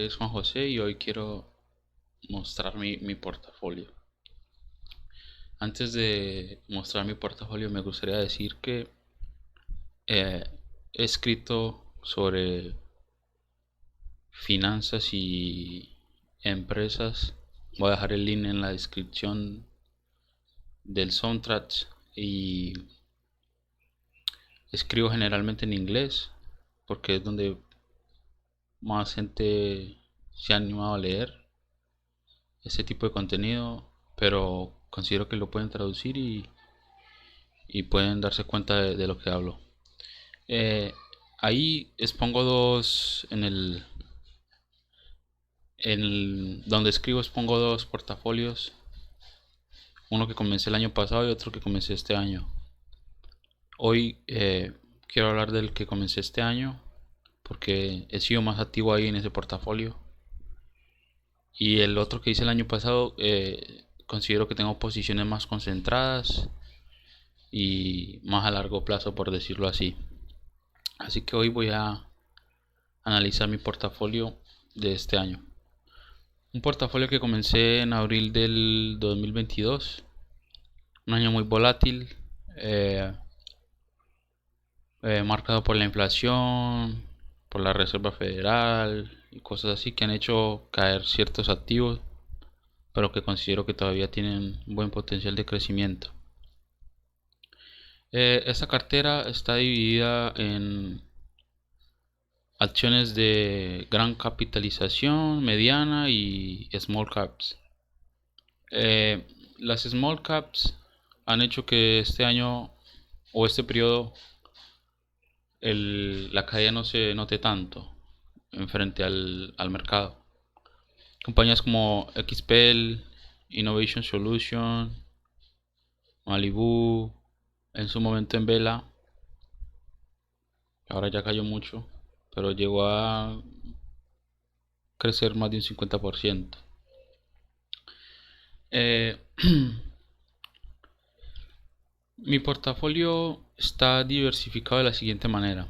es Juan José y hoy quiero mostrar mi portafolio. Antes de mostrar mi portafolio me gustaría decir que eh, he escrito sobre finanzas y empresas. Voy a dejar el link en la descripción del soundtrack y escribo generalmente en inglés porque es donde más gente se ha animado a leer ese tipo de contenido, pero considero que lo pueden traducir y pueden darse cuenta de lo que hablo. Eh, Ahí expongo dos, donde escribo expongo dos portafolios, uno que comencé el año pasado y otro que comencé este año. Hoy quiero hablar del que comencé este año porque he sido más activo ahí en ese portafolio. Y el otro que hice el año pasado, considero que tengo posiciones más concentradas y más a largo plazo, por decirlo así. Así que hoy voy a analizar mi portafolio de este año. Un portafolio que comencé en abril del 2022, un año muy volátil, eh, marcado por la inflación, por la Reserva Federal y cosas así que han hecho caer ciertos activos, pero que considero que todavía tienen buen potencial de crecimiento. Esta cartera está dividida en acciones de gran capitalización, mediana y small caps. Eh, las small caps han hecho que este año o este periodo la caída no se note tanto en frente al mercado. Compañías como XPEL, Innovation Solution, Malibu, en su momento en vela, ahora ya cayó mucho, pero llegó a crecer más de un 50%. Eh, Mi portafolio está diversificado de la siguiente manera.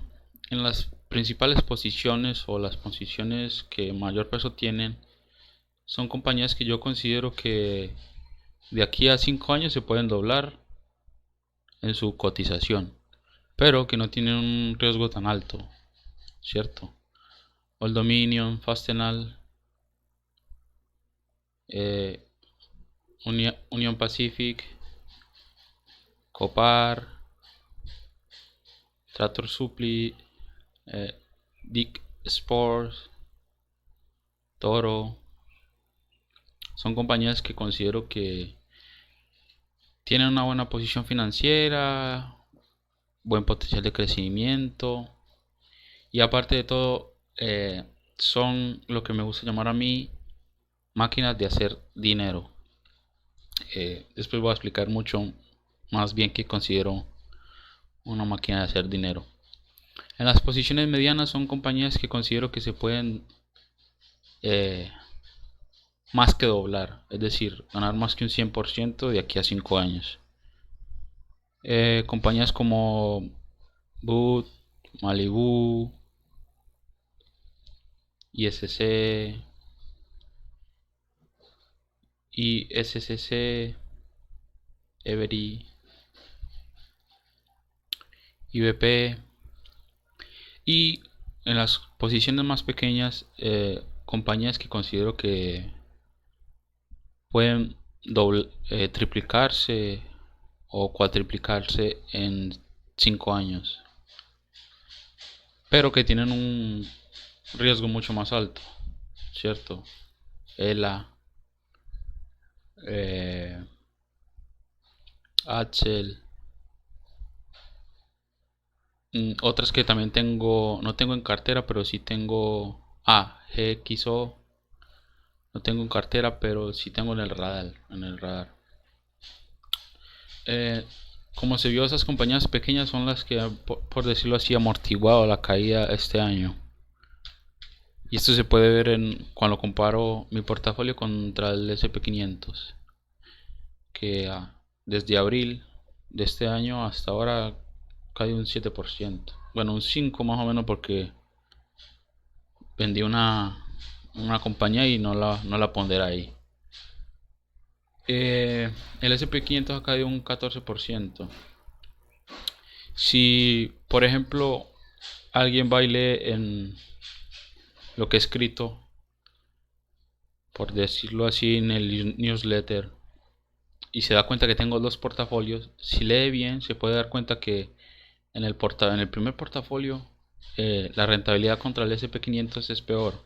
En las principales posiciones o las posiciones que mayor peso tienen son compañías que yo considero que de aquí a 5 años se pueden doblar en su cotización, pero que no tienen un riesgo tan alto, ¿cierto? Old Dominion, Fastenal, eh, Union Pacific, Copar, Tractor Supply, Dick Sports, Toro. Son compañías que considero que tienen una buena posición financiera, buen potencial de crecimiento y aparte de todo son lo que me gusta llamar a mí máquinas de hacer dinero. Después voy a explicar mucho más bien qué considero una máquina de hacer dinero. En las posiciones medianas son compañías que considero que se pueden eh, más que doblar, es decir, ganar más que un 100% de aquí a 5 años. Compañías como Boot, Malibu, ISC, ISCC, Every, IBP y en las posiciones más pequeñas compañías que considero que pueden triplicarse o cuatriplicarse en 5 años, pero que tienen un riesgo mucho más alto, ¿cierto? ELA, eh, Axel, otras que también tengo, no tengo en cartera, pero sí tengo, GXO, no tengo en cartera, pero sí tengo en el radar. Eh, Como se vio, esas compañías pequeñas son las que, por decirlo así, amortiguado la caída este año. Y esto se puede ver cuando comparo mi portafolio contra el SP500, que desde abril de este año hasta ahora cae un 7%. Bueno, un 5 más o menos porque vendí una compañía y no la pondera ahí. El SP 500 ha caído un 14%. Si, por ejemplo, alguien va y lee en lo que he escrito, por decirlo así, en el newsletter, y se da cuenta que tengo dos portafolios, si lee bien, se puede dar cuenta que en el primer portafolio la rentabilidad contra el SP 500 es peor.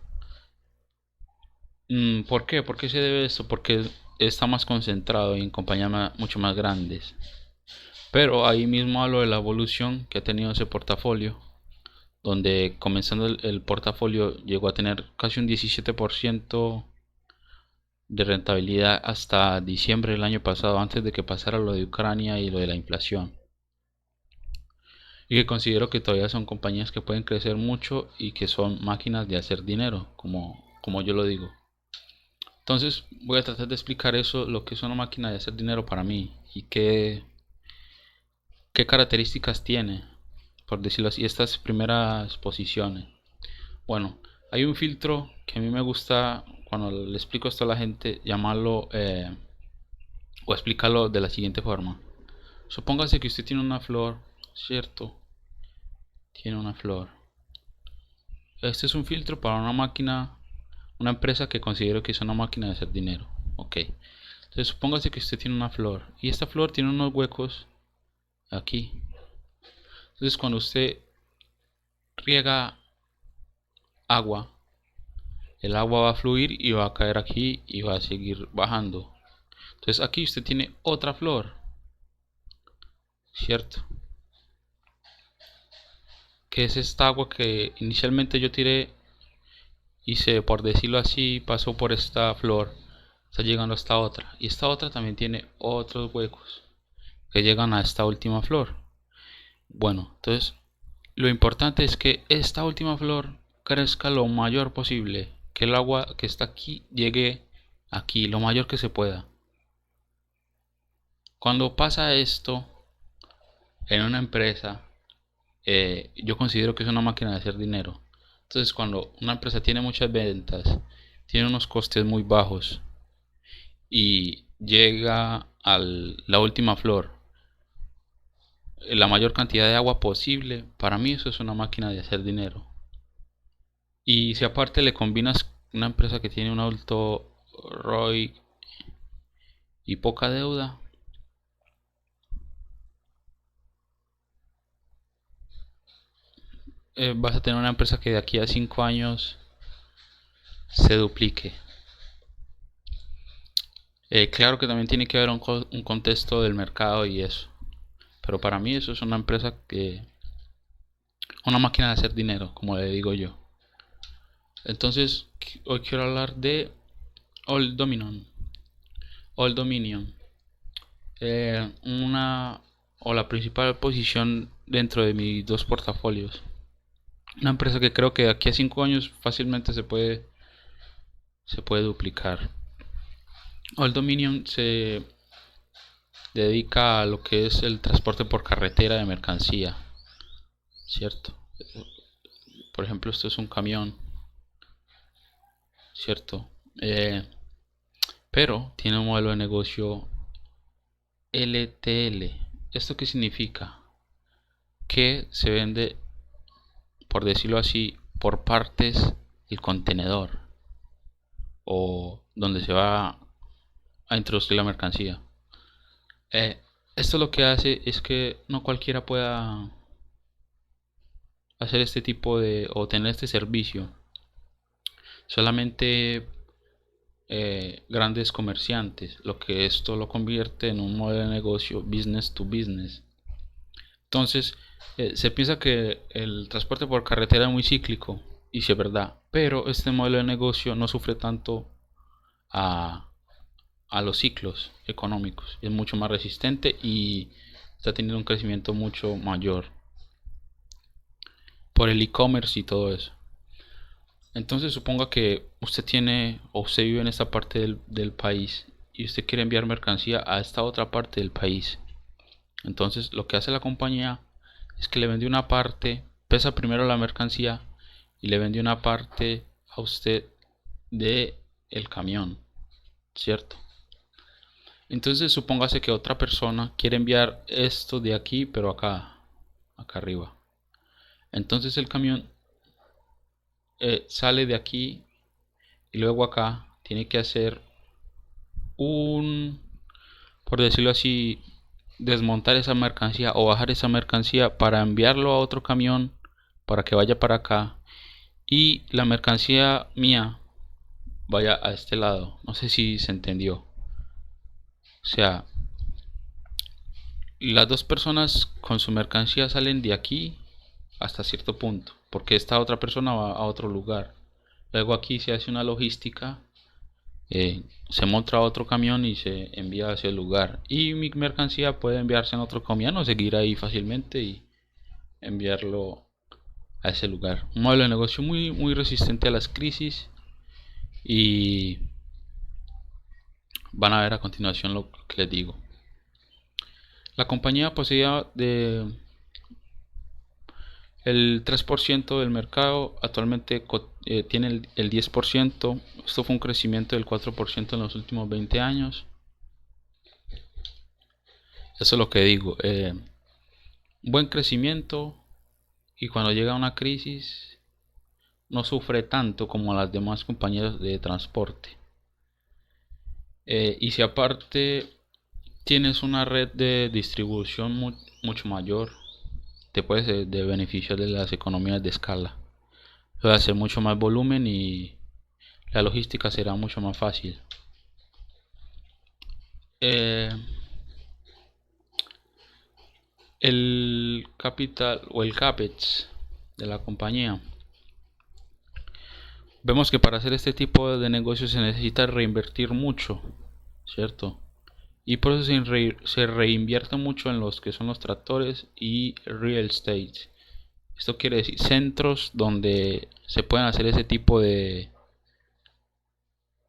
¿Por qué? ¿Por qué se debe esto? Porque está más concentrado y en compañías mucho más grandes. Pero ahí mismo hablo de la evolución que ha tenido ese portafolio, donde comenzando el portafolio llegó a tener casi un 17% de rentabilidad hasta diciembre del año pasado, antes de que pasara lo de Ucrania y lo de la inflación. Y que considero que todavía son compañías que pueden crecer mucho y que son máquinas de hacer dinero, como yo lo digo. Entonces voy a tratar de explicar eso, lo que es una máquina de hacer dinero para mí y qué características tiene, por decirlo así, estas primeras posiciones. Bueno, hay un filtro que a mí me gusta cuando le explico esto a la gente, llamarlo o explicarlo de la siguiente forma. Supóngase que usted tiene una flor, ¿cierto? Tiene una flor. Este es un filtro para una máquina, una empresa que considero que es una máquina de hacer dinero. Ok. Entonces supóngase que usted tiene una flor y esta flor tiene unos huecos aquí. Entonces cuando usted riega agua, el agua va a fluir y va a caer aquí y va a seguir bajando. Entonces aquí usted tiene otra flor, ¿cierto? Que es esta agua que inicialmente yo tiré y se, por decirlo así, pasó por esta flor, está llegando a esta otra. Y esta otra también tiene otros huecos que llegan a esta última flor. Bueno, entonces lo importante es que esta última flor crezca lo mayor posible, que el agua que está aquí llegue aquí lo mayor que se pueda. Cuando pasa esto en una empresa, yo considero que es una máquina de hacer dinero. Entonces, cuando una empresa tiene muchas ventas, tiene unos costes muy bajos y llega a la última flor, la mayor cantidad de agua posible, para mí eso es una máquina de hacer dinero. Y si aparte le combinas una empresa que tiene un alto ROI y poca deuda, vas a tener una empresa que de aquí a 5 años se duplique. Claro que también tiene que haber un contexto del mercado y eso. Pero para mí eso es una empresa una máquina de hacer dinero, como le digo yo. Entonces, hoy quiero hablar de Old Dominion. Old Dominion. Una o la principal posición dentro de mis dos portafolios. Una empresa que creo que de aquí a 5 años fácilmente se puede duplicar. Old Dominion se dedica a lo que es el transporte por carretera de mercancía, ¿cierto? Por ejemplo, esto es un camión, ¿cierto? Pero tiene un modelo de negocio LTL. ¿Esto qué significa? Que se vende, por decirlo así, por partes el contenedor o donde se va a introducir la mercancía. Esto lo que hace es que no cualquiera pueda hacer este tipo de o tener este servicio. Solamente grandes comerciantes, lo que esto lo convierte en un modelo de negocio business to business. Entonces, se piensa que el transporte por carretera es muy cíclico, y sí es verdad, pero este modelo de negocio no sufre tanto a, a los ciclos económicos, es mucho más resistente y está teniendo un crecimiento mucho mayor por el e-commerce y todo eso. Entonces suponga que usted tiene o usted vive en esta parte del país y usted quiere enviar mercancía a esta otra parte del país. Entonces lo que hace la compañía es que le vende una parte, pesa primero la mercancía y le vende una parte a usted de el camión, ¿cierto? Entonces supóngase que otra persona quiere enviar esto de aquí, pero acá arriba. Entonces el camión sale de aquí y luego acá tiene que hacer un, por decirlo así, desmontar esa mercancía o bajar esa mercancía para enviarlo a otro camión para que vaya para acá y la mercancía mía vaya a este lado. No sé si se entendió. O sea, las dos personas con su mercancía salen de aquí hasta cierto punto, porque esta otra persona va a otro lugar. Luego aquí se hace una logística, se monta a otro camión y se envía hacia el lugar. Y mi mercancía puede enviarse en otro camión o seguir ahí fácilmente y enviarlo a ese lugar. Un modelo de negocio muy resistente a las crisis y van a ver a continuación lo que les digo. La compañía poseía el 3% del mercado, actualmente tiene el 10%. Esto fue un crecimiento del 4% en los últimos 20 años. Eso es lo que digo. Buen crecimiento y cuando llega una crisis no sufre tanto como las demás compañías de transporte. Y si aparte tienes una red de distribución mucho mayor, te puedes de beneficiar de las economías de escala. Puede hacer mucho más volumen y la logística será mucho más fácil. Eh, el capital o el capex de la compañía. Vemos que para hacer este tipo de negocios se necesita reinvertir mucho, ¿cierto? Y por eso se reinvierte mucho en los que son los tractores y real estate. Esto quiere decir centros donde se pueden hacer ese tipo de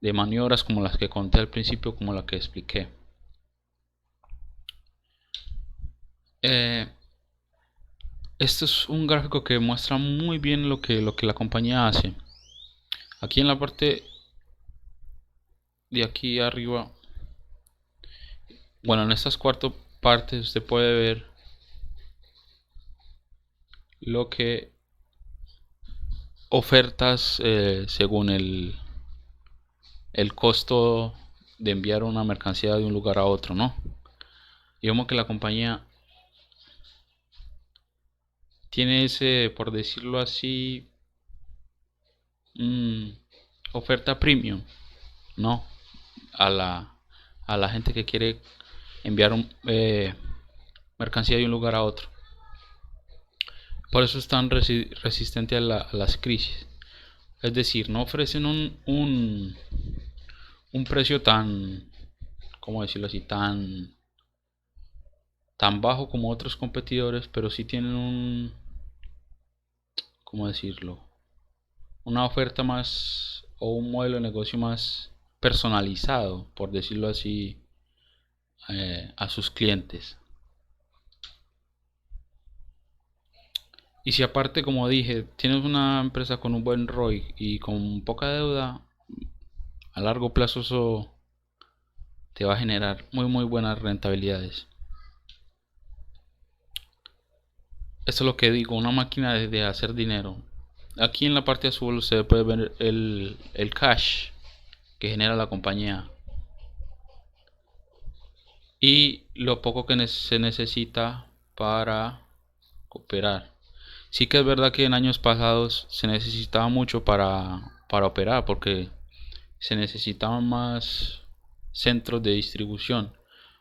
maniobras como las que conté al principio, como la que expliqué. Esto es un gráfico que muestra muy bien lo que la compañía hace. Aquí en la parte de aquí arriba, bueno, en estas cuatro partes usted puede ver lo que ofertas según el costo de enviar una mercancía de un lugar a otro, ¿no? Digamos que la compañía tiene ese, por decirlo así, mm, oferta premium, ¿no? A la gente que quiere enviar mercancía de un lugar a otro. Por eso es tan resistente a las crisis. Es decir, no ofrecen un precio tan, ¿cómo decirlo así? Tan bajo como otros competidores, pero sí tienen ¿cómo decirlo? Una oferta más o un modelo de negocio más personalizado, por decirlo así, a sus clientes. Y si aparte, como dije, tienes una empresa con un buen ROI y con poca deuda, a largo plazo eso te va a generar muy buenas rentabilidades. Esto es lo que digo, una máquina de hacer dinero. Aquí en la parte azul usted puede ver el cash que genera la compañía y lo poco que se necesita para operar. Sí que es verdad que en años pasados se necesitaba mucho para operar porque se necesitaban más centros de distribución.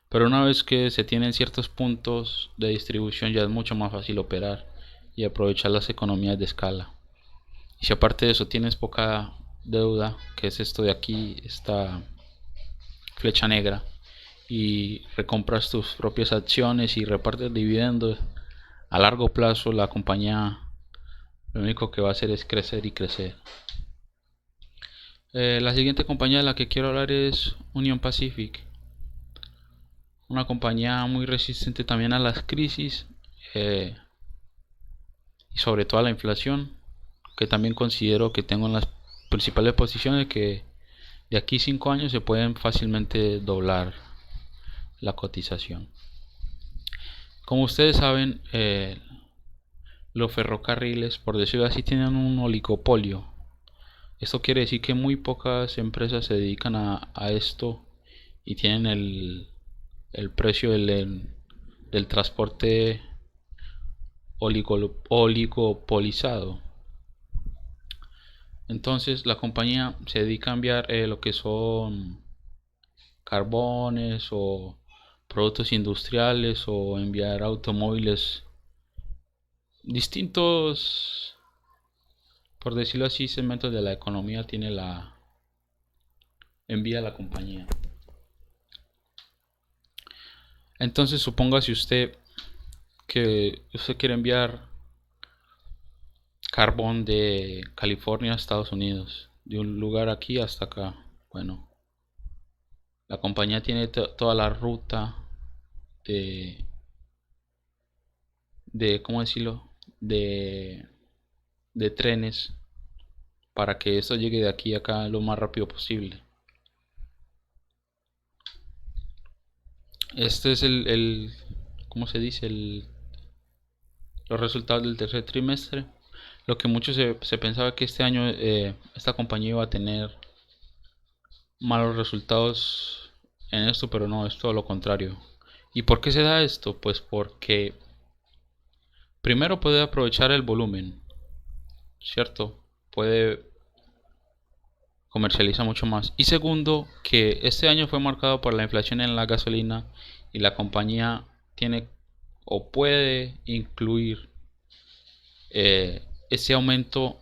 Pero una vez que se tienen ciertos puntos de distribución ya es mucho más fácil operar y aprovechar las economías de escala. Y si aparte de eso tienes poca deuda, que es esto de aquí, esta flecha negra, y recompras tus propias acciones y repartes dividendos, a largo plazo la compañía lo único que va a hacer es crecer y crecer. La siguiente compañía de la que quiero hablar es Union Pacific, una compañía muy resistente también a las crisis y sobre todo a la inflación, que también considero que tengo en las principales posiciones que de aquí 5 años se pueden fácilmente doblar la cotización. Como ustedes saben, los ferrocarriles, por decirlo así, tienen un oligopolio. Esto quiere decir que muy pocas empresas se dedican a esto y tienen el precio del transporte oligopolizado. Entonces la compañía se dedica a enviar lo que son carbones o productos industriales o enviar automóviles distintos, por decirlo así, segmentos de la economía tiene envía la compañía. Entonces suponga si usted que usted quiere enviar carbón de California a Estados Unidos, de un lugar aquí hasta acá. Bueno, la compañía tiene toda la ruta de, ¿cómo decirlo? De trenes para que esto llegue de aquí a acá lo más rápido posible. Este es ¿cómo se dice? Los resultados del tercer trimestre. Lo que muchos se pensaba que este año esta compañía iba a tener malos resultados en esto, pero no, es todo lo contrario. ¿Y por qué se da esto? Pues porque primero puede aprovechar el volumen, ¿cierto? Puede comercializar mucho más. Y segundo, que este año fue marcado por la inflación en la gasolina y la compañía tiene o puede incluir ese aumento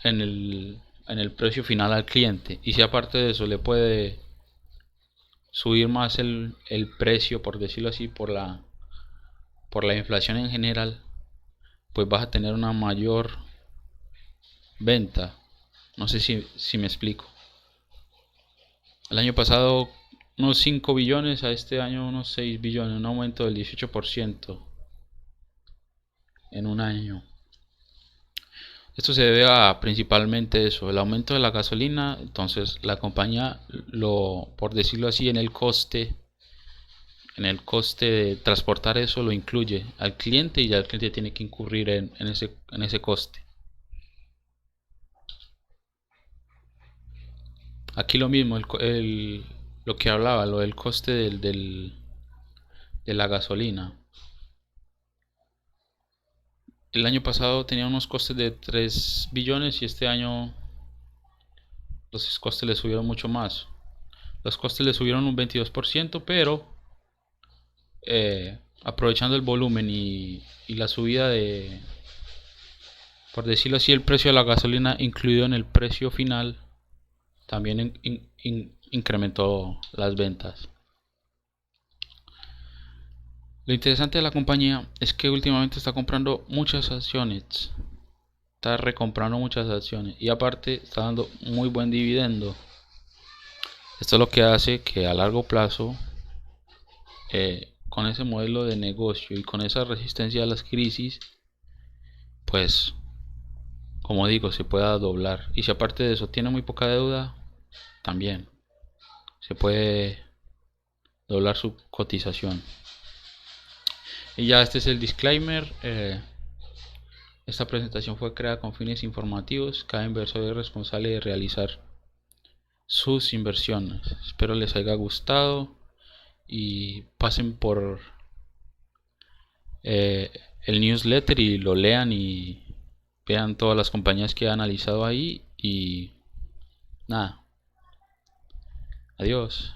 en el precio final al cliente. Y si aparte de eso le puede subir más el precio, por decirlo así, por la inflación en general, pues vas a tener una mayor venta. No sé si me explico. El año pasado unos 5 billones, a este año unos 6 billones, un aumento del 18% en un año. Esto se debe a principalmente eso, el aumento de la gasolina. Entonces la compañía, por decirlo así, en el coste de transportar eso lo incluye al cliente y ya el cliente tiene que incurrir en ese coste. Aquí lo mismo, lo que hablaba, lo del coste de la gasolina. El año pasado tenía unos costes de 3 billones y este año los costes le subieron mucho más. Los costes le subieron un 22%, pero aprovechando el volumen y la subida por decirlo así, el precio de la gasolina incluido en el precio final, también incrementó las ventas. Lo interesante de la compañía es que últimamente está comprando muchas acciones, está recomprando muchas acciones y aparte está dando muy buen dividendo. Esto es lo que hace que a largo plazo, con ese modelo de negocio y con esa resistencia a las crisis, pues como digo, se pueda doblar. Y si aparte de eso tiene muy poca deuda, también se puede doblar su cotización. Y ya este es el disclaimer. Esta presentación fue creada con fines informativos. Cada inversor es responsable de realizar sus inversiones. Espero les haya gustado y pasen por eh, el newsletter y lo lean y vean todas las compañías que he analizado ahí. Y nada, adiós.